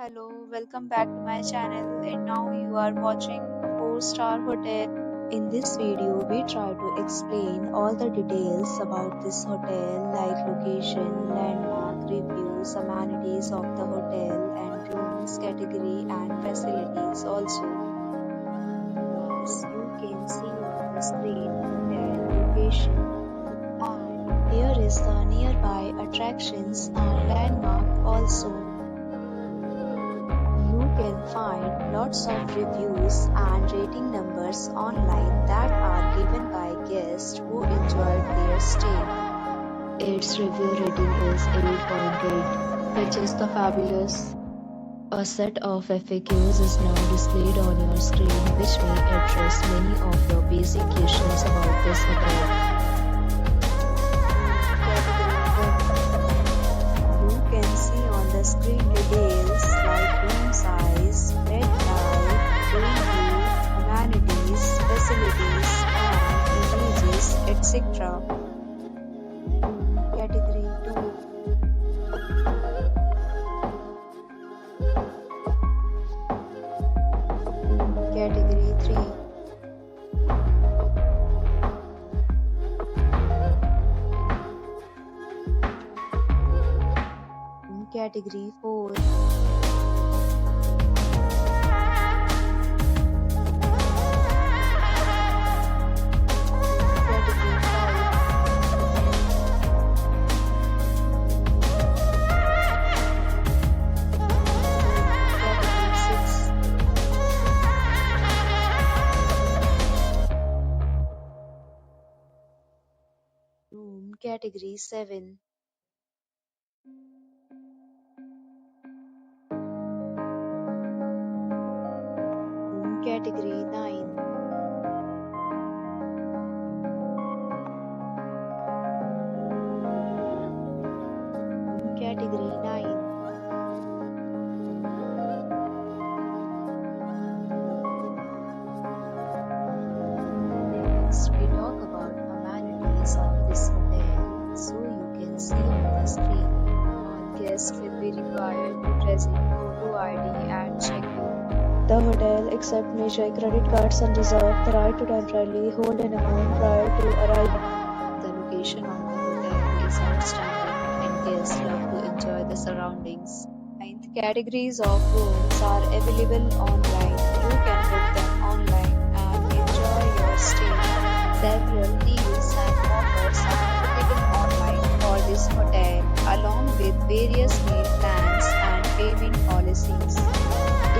Hello, welcome back to my channel, and now you are watching a 4-star hotel. In this video, we try to explain all the details about this hotel like location, landmark, reviews, amenities of the hotel, and rooms category and facilities also. As you can see on the screen, hotel location, and here is the nearby attractions and landmark also. You can find lots of reviews and rating numbers online that are given by guests who enjoyed their stay. Its review rating is 8.8, which is the fabulous. A set of FAQs is now displayed on your screen, which may address many of your basic questions about this hotel. You can see on the screen details like room size, bed type, room view, amenities, facilities, and images, etc. Category 2. Category 3. Category 4. Category 6. Room category 7. Room category 9. Room category 9. Next, we talk about amenities of this hotel. So you can see on the screen, all guests will be required to present photo ID and check-in. The hotel accepts major credit cards and reserves the right to temporarily hold an amount prior to arrival. The location of the hotel is outstanding and guests love to enjoy the surroundings. 9th categories of rooms are available online. You can book them online and enjoy your stay. Several deals and offers are available online for this hotel, along with various meal plans and payment policies.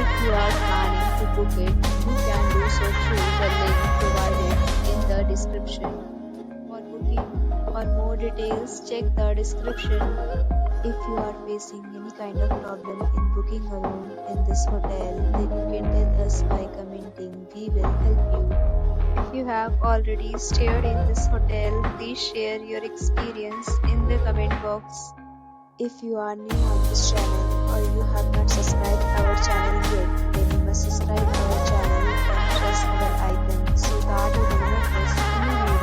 If you are planning to book it, you can do so through the link provided in the description. For booking or more details, check the description. If you are facing any kind of problem in booking a room in this hotel, then you can tell us by commenting. We will help you. If you have already stayed in this hotel, please share your experience in the comment box. If you are new on this channel or you have not subscribed our channel yet, then you must subscribe our channel and press the bell icon so that you do not miss any video.